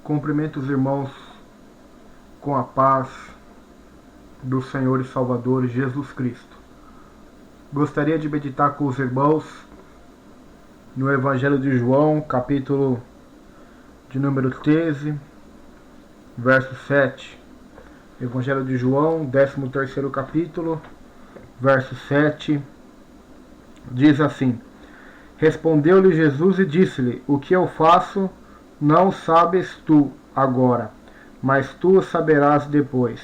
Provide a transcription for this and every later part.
Cumprimento os irmãos com a paz do Senhor e Salvador Jesus Cristo. Gostaria de meditar com os irmãos no Evangelho de João, capítulo de número 13, verso 7. Evangelho de João, 13º capítulo, verso 7, diz assim: Respondeu-lhe Jesus e disse-lhe: O que eu faço não sabes tu agora, mas tu o saberás depois.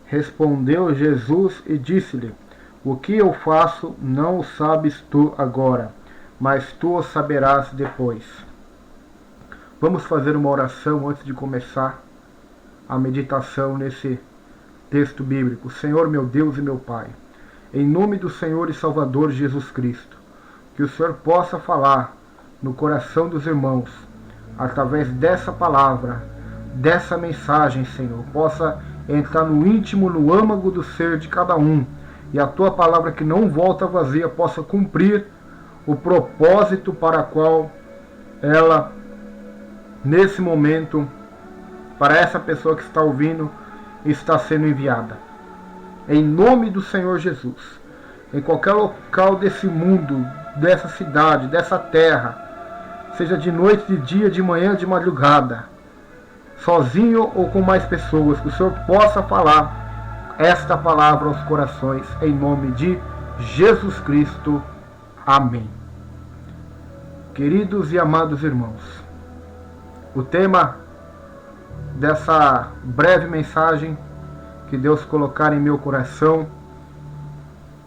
Respondeu Jesus e disse-lhe: O que eu faço não o sabes tu agora, mas tu o saberás depois. Vamos fazer uma oração antes de começar a meditação nesse texto bíblico. Senhor, meu Deus e meu Pai, em nome do Senhor e Salvador Jesus Cristo, que o Senhor possa falar no coração dos irmãos, através dessa palavra, dessa mensagem, Senhor, possa entrar no íntimo, no âmago do ser de cada um, e a Tua palavra que não volta vazia possa cumprir o propósito para o qual ela, nesse momento, para essa pessoa que está ouvindo, está sendo enviada. Em nome do Senhor Jesus, em qualquer local desse mundo, dessa cidade, dessa terra, seja de noite, de dia, de manhã, de madrugada, sozinho ou com mais pessoas, que o Senhor possa falar esta palavra aos corações, em nome de Jesus Cristo. Amém. Queridos e amados irmãos, o tema dessa breve mensagem que Deus colocar em meu coração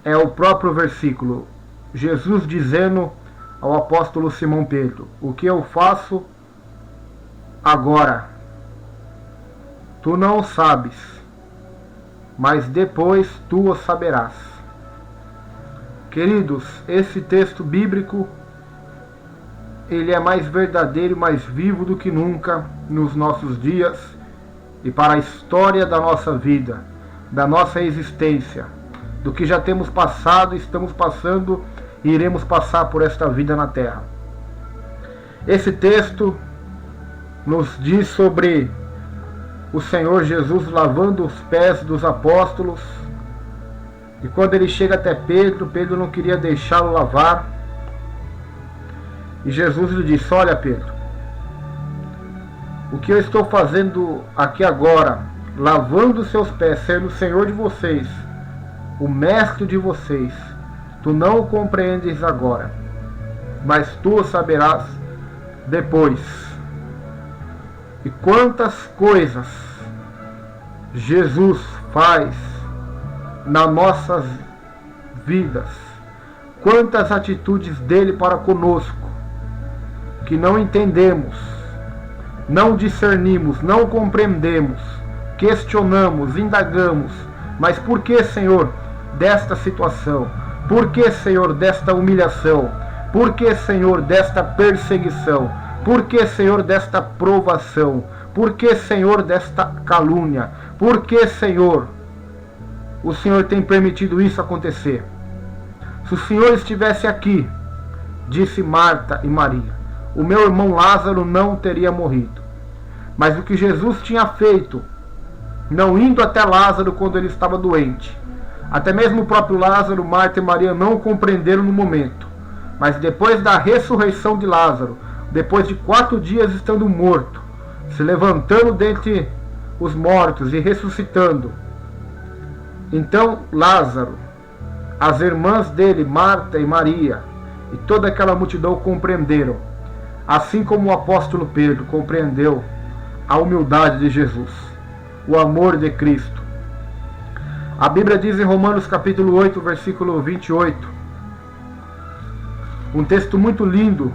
é o próprio versículo. Jesus dizendo ao apóstolo Simão Pedro: O que eu faço agora, tu não o sabes, mas depois tu o saberás. Queridos, esse texto bíblico, ele é mais verdadeiro e mais vivo do que nunca nos nossos dias e para a história da nossa vida, da nossa existência, do que já temos passado, estamos passando e iremos passar por esta vida na terra. Esse texto nos diz sobre o Senhor Jesus lavando os pés dos apóstolos, e quando ele chega até Pedro, Pedro não queria deixá-lo lavar, e Jesus lhe disse: Olha, Pedro, o que eu estou fazendo aqui agora, lavando os seus pés, sendo o Senhor de vocês, o mestre de vocês, tu não o compreendes agora, mas tu o saberás depois. E quantas coisas Jesus faz nas nossas vidas, quantas atitudes dele para conosco, que não entendemos, não discernimos, não compreendemos, questionamos, indagamos. Mas por que, Senhor, desta situação? Por que, Senhor, desta humilhação? Por que, Senhor, desta perseguição? Por que, Senhor, desta provação? Por que, Senhor, desta calúnia? Por que, Senhor, o Senhor tem permitido isso acontecer? Se o Senhor estivesse aqui, disse Marta e Maria, o meu irmão Lázaro não teria morrido. Mas o que Jesus tinha feito, não indo até Lázaro quando ele estava doente, até mesmo o próprio Lázaro, Marta e Maria não compreenderam no momento. Mas depois da ressurreição de Lázaro, depois de 4 dias estando morto, se levantando dentre os mortos e ressuscitando, então Lázaro, as irmãs dele, Marta e Maria, e toda aquela multidão compreenderam, assim como o apóstolo Pedro compreendeu a humildade de Jesus, o amor de Cristo. A Bíblia diz em Romanos capítulo 8, versículo 28, um texto muito lindo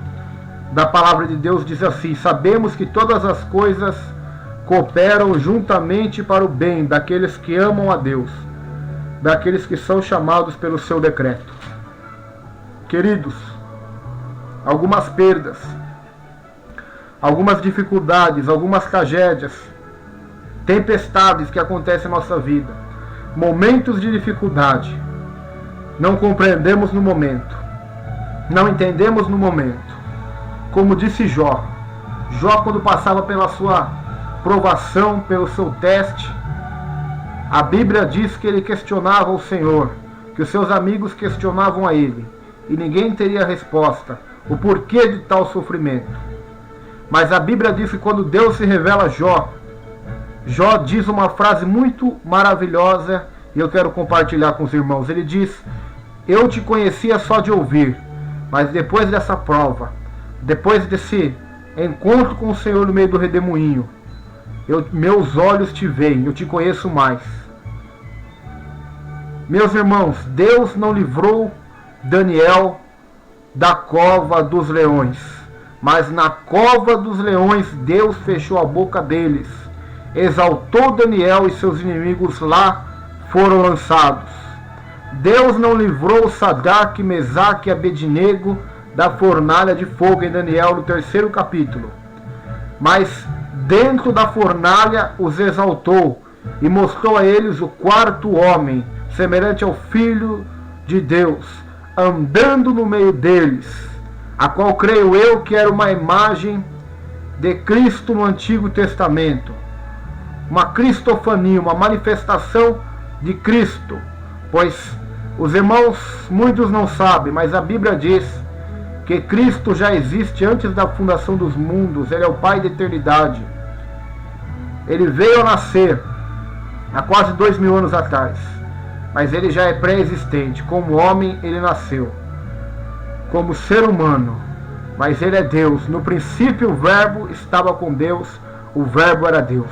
da palavra de Deus, diz assim: Sabemos que todas as coisas cooperam juntamente para o bem daqueles que amam a Deus, daqueles que são chamados pelo seu decreto. Queridos, algumas perdas, algumas dificuldades, algumas tragédias, tempestades que acontecem em nossa vida, momentos de dificuldade, não compreendemos no momento, não entendemos no momento. Como disse Jó, quando passava pela sua provação, pelo seu teste, a Bíblia diz que ele questionava o Senhor, que os seus amigos questionavam a ele, e ninguém teria resposta, o porquê de tal sofrimento. Mas a Bíblia diz que quando Deus se revela a Jó, Jó diz uma frase muito maravilhosa, e eu quero compartilhar com os irmãos. Ele diz: eu te conhecia só de ouvir, mas depois dessa prova, depois desse encontro com o Senhor no meio do redemoinho, meus olhos te veem, eu te conheço mais. Meus irmãos, Deus não livrou Daniel da cova dos leões, mas na cova dos leões Deus fechou a boca deles, exaltou Daniel e seus inimigos lá foram lançados. Deus não livrou Sadraque, Mesaque e Abednego da fornalha de fogo em Daniel no 3º capítulo, mas dentro da fornalha os exaltou e mostrou a eles o 4º homem, semelhante ao Filho de Deus, andando no meio deles, a qual creio eu que era uma imagem de Cristo no Antigo Testamento, uma cristofania, uma manifestação de Cristo, pois os irmãos, muitos não sabem, mas a Bíblia diz que Cristo já existe antes da fundação dos mundos, Ele é o Pai da eternidade. Ele veio a nascer há quase 2000 anos atrás, mas Ele já é pré-existente. Como homem Ele nasceu, como ser humano, mas Ele é Deus. No princípio o Verbo estava com Deus, o Verbo era Deus.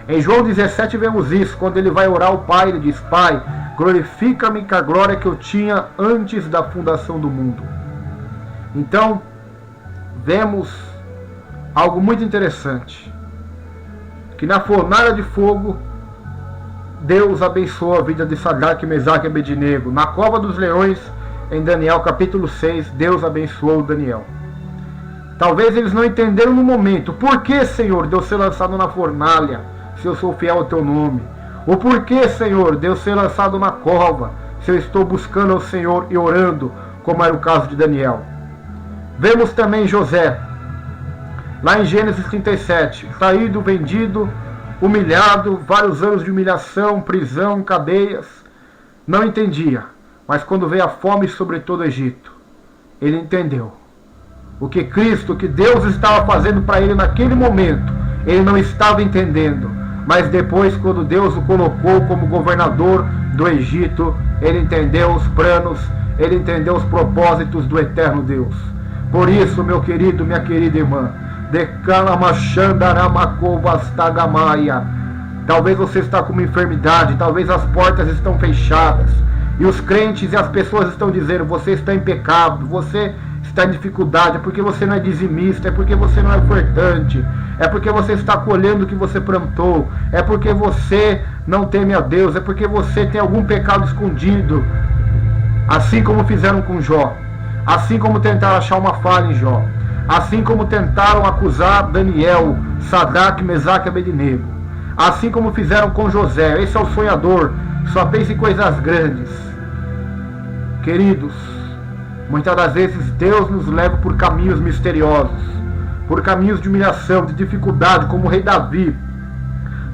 Em João 17 vemos isso, quando Ele vai orar ao Pai, Ele diz: Pai, glorifica-me com a glória que eu tinha antes da fundação do mundo. Então, vemos algo muito interessante, que na fornalha de fogo, Deus abençoou a vida de Sadraque, Mesaque e Abednego. Na cova dos leões, em Daniel capítulo 6, Deus abençoou Daniel. Talvez eles não entenderam no momento, por que, Senhor, Deus ser lançado na fornalha, se eu sou fiel ao teu nome? O porquê, Senhor, Deus ser lançado na cova, se eu estou buscando ao Senhor e orando, como era o caso de Daniel. Vemos também José, lá em Gênesis 37, traído, vendido, humilhado, vários anos de humilhação, prisão, cadeias, não entendia, mas quando veio a fome sobre todo o Egito, ele entendeu o que Cristo, o que Deus estava fazendo para ele naquele momento. Ele não estava entendendo, mas depois, quando Deus o colocou como governador do Egito, ele entendeu os planos, ele entendeu os propósitos do eterno Deus. Por isso, meu querido, minha querida irmã, talvez você está com uma enfermidade, talvez as portas estão fechadas, e os crentes e as pessoas estão dizendo: você está em pecado, você está em dificuldade, é porque você não é dizimista, é porque você não é ofertante, é porque você está colhendo o que você plantou, é porque você não teme a Deus, é porque você tem algum pecado escondido, assim como fizeram com Jó, assim como tentaram achar uma falha em Jó, assim como tentaram acusar Daniel, Sadraque, Mesaque e Abednego, assim como fizeram com José. Esse é o sonhador, só pensa em coisas grandes. Queridos, muitas das vezes Deus nos leva por caminhos misteriosos, por caminhos de humilhação, de dificuldade, como o rei Davi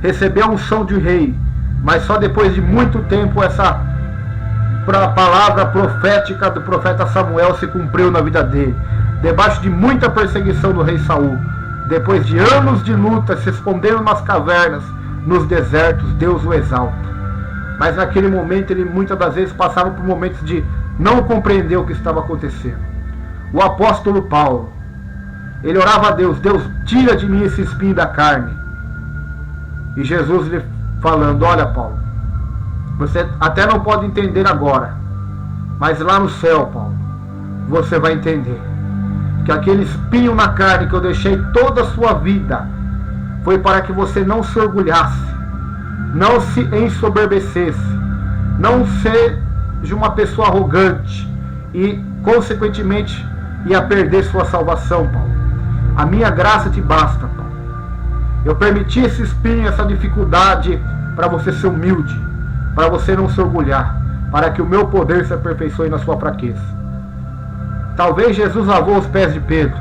recebeu a unção de rei, mas só depois de muito tempo essa palavra profética do profeta Samuel se cumpriu na vida dele, debaixo de muita perseguição do rei Saul. Depois de anos de luta, se escondendo nas cavernas, nos desertos, Deus o exalta. Mas naquele momento ele muitas das vezes passava por momentos de não compreender o que estava acontecendo. O apóstolo Paulo, ele orava a Deus: Deus, tira de mim esse espinho da carne. E Jesus lhe falando: olha, Paulo, você até não pode entender agora, mas lá no céu, Paulo, você vai entender que aquele espinho na carne que eu deixei toda a sua vida foi para que você não se orgulhasse, não se ensoberbecesse, não seja uma pessoa arrogante e, consequentemente, ia perder sua salvação, Paulo. A minha graça te basta, Paulo. Eu permiti esse espinho, essa dificuldade, para você ser humilde, para você não se orgulhar, para que o meu poder se aperfeiçoe na sua fraqueza. Talvez Jesus lavou os pés de Pedro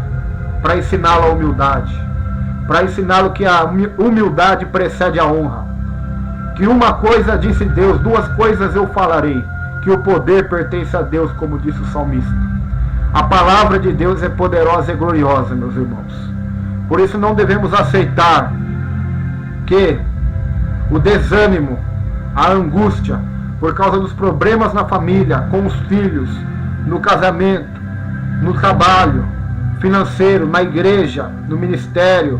para ensiná-lo a humildade. para ensiná-lo que a humildade precede a honra. Que uma coisa disse Deus, duas coisas eu falarei, que o poder pertence a Deus, como disse o salmista. A palavra de Deus é poderosa e gloriosa, meus irmãos. Por isso não devemos aceitar que o desânimo, a angústia, por causa dos problemas na família, com os filhos, no casamento, no trabalho, financeiro, na igreja, no ministério,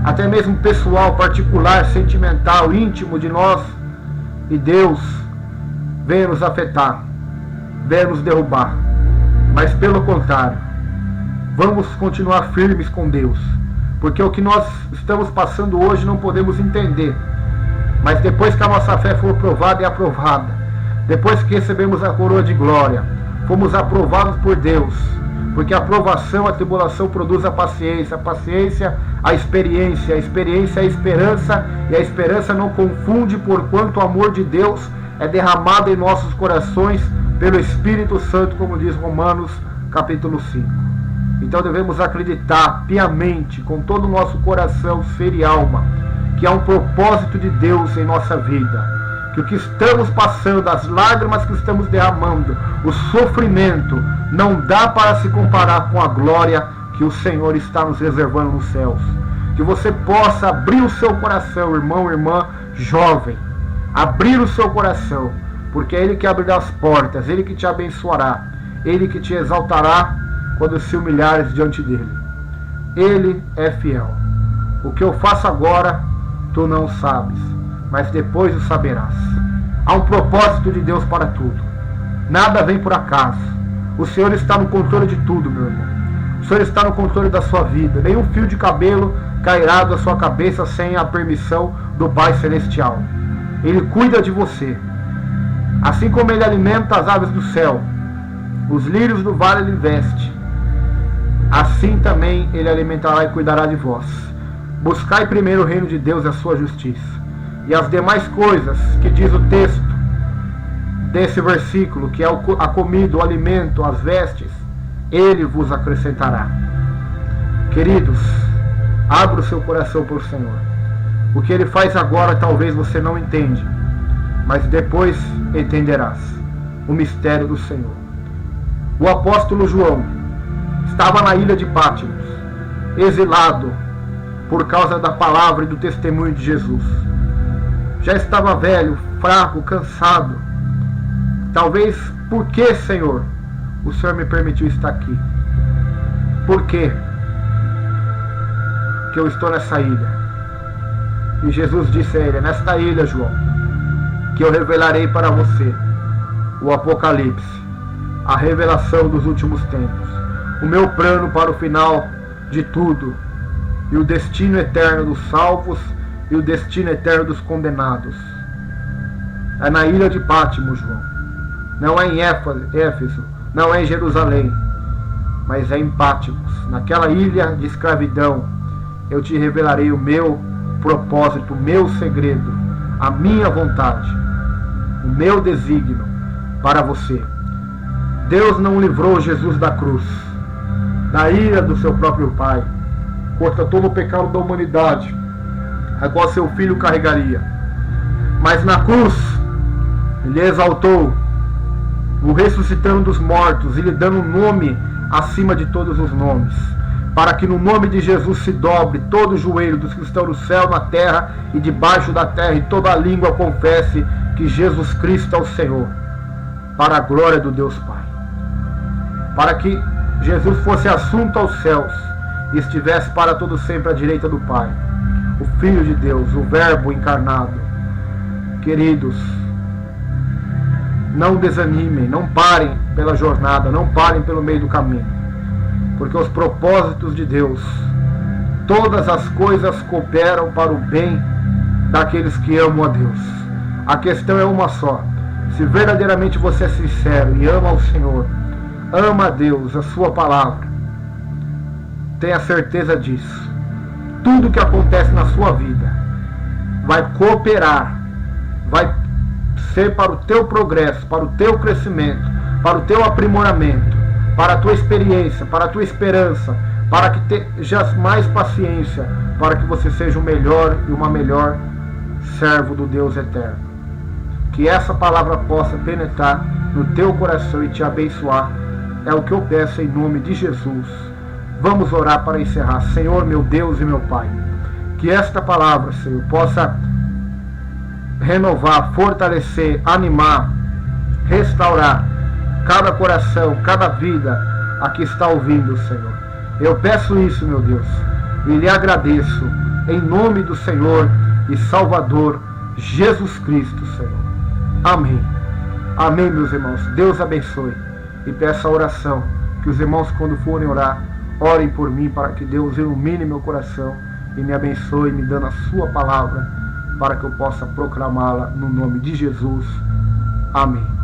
até mesmo pessoal, particular, sentimental, íntimo de nós e Deus, venha nos afetar, venha nos derrubar. Mas pelo contrário, vamos continuar firmes com Deus, porque o que nós estamos passando hoje não podemos entender, mas depois que a nossa fé for provada e aprovada, depois que recebemos a coroa de glória, fomos aprovados por Deus, porque a aprovação, a tribulação produz a paciência a experiência a esperança, e a esperança não confunde, porquanto o amor de Deus é derramado em nossos corações pelo Espírito Santo, como diz Romanos capítulo 5. Então devemos acreditar piamente, com todo o nosso coração, ser e alma, que há um propósito de Deus em nossa vida, que o que estamos passando, as lágrimas que estamos derramando, o sofrimento, não dá para se comparar com a glória que o Senhor está nos reservando nos céus. Que você possa abrir o seu coração, irmão, irmã, jovem, abrir o seu coração, porque é Ele que abrirá as portas, Ele que te abençoará, Ele que te exaltará quando se humilhares diante dEle. Ele é fiel. O que eu faço agora, tu não sabes, mas depois o saberás. Há um propósito de Deus para tudo. Nada vem por acaso. O Senhor está no controle de tudo, meu irmão. O Senhor está no controle da sua vida. Nenhum fio de cabelo cairá da sua cabeça sem a permissão do Pai Celestial. Ele cuida de você. Assim como Ele alimenta as aves do céu, os lírios do vale Ele veste, assim também Ele alimentará e cuidará de vós. Buscai primeiro o reino de Deus e a sua justiça, e as demais coisas que diz o texto desse versículo, que é a comida, o alimento, as vestes, Ele vos acrescentará. Queridos, abra o seu coração para o Senhor. O que Ele faz agora talvez você não entende, mas depois entenderás o mistério do Senhor. O apóstolo João estava na ilha de Patmos, exilado por causa da palavra e do testemunho de Jesus. Já estava velho, fraco, cansado. Talvez, por que, Senhor, o Senhor me permitiu estar aqui? Por quê que eu estou nessa ilha? E Jesus disse a ele: nesta ilha, João, que eu revelarei para você o Apocalipse, a revelação dos últimos tempos, o meu plano para o final de tudo, e o destino eterno dos salvos e o destino eterno dos condenados. É na ilha de Patmos, João. Não é em Éfeso, não é em Jerusalém, mas é em Patmos. Naquela ilha de escravidão, eu te revelarei o meu propósito, o meu segredo, a minha vontade, o meu desígnio para você. Deus não livrou Jesus da cruz, da ira do seu próprio Pai, contra todo o pecado da humanidade, a qual seu Filho carregaria. Mas na cruz, Ele exaltou, o ressuscitando dos mortos e lhe dando um nome acima de todos os nomes, para que no nome de Jesus se dobre todo o joelho dos que estão no céu, na terra e debaixo da terra, e toda a língua confesse que Jesus Cristo é o Senhor, para a glória do Deus Pai. Para que Jesus fosse assunto aos céus e estivesse para todo sempre à direita do Pai, o Filho de Deus, o Verbo encarnado. Queridos, não desanimem, não parem pela jornada, não parem pelo meio do caminho, porque os propósitos de Deus, todas as coisas cooperam para o bem daqueles que amam a Deus. A questão é uma só: se verdadeiramente você é sincero e ama ao Senhor, ama a Deus, a sua palavra, tenha certeza disso. Tudo que acontece na sua vida vai cooperar, vai ser para o teu progresso, para o teu crescimento, para o teu aprimoramento, para a tua experiência, para a tua esperança, para que tenhas mais paciência, para que você seja o melhor e uma melhor servo do Deus eterno. Que essa palavra possa penetrar no teu coração e te abençoar. É o que eu peço em nome de Jesus. Vamos orar para encerrar. Senhor, meu Deus e meu Pai, que esta palavra, Senhor, possa renovar, fortalecer, animar, restaurar cada coração, cada vida a que está ouvindo, Senhor. Eu peço isso, meu Deus, e lhe agradeço em nome do Senhor e Salvador Jesus Cristo, Senhor. Amém. Amém, meus irmãos. Deus abençoe. E peço a oração que os irmãos, quando forem orar, orem por mim, para que Deus ilumine meu coração e me abençoe, me dando a sua palavra, para que eu possa proclamá-la no nome de Jesus. Amém.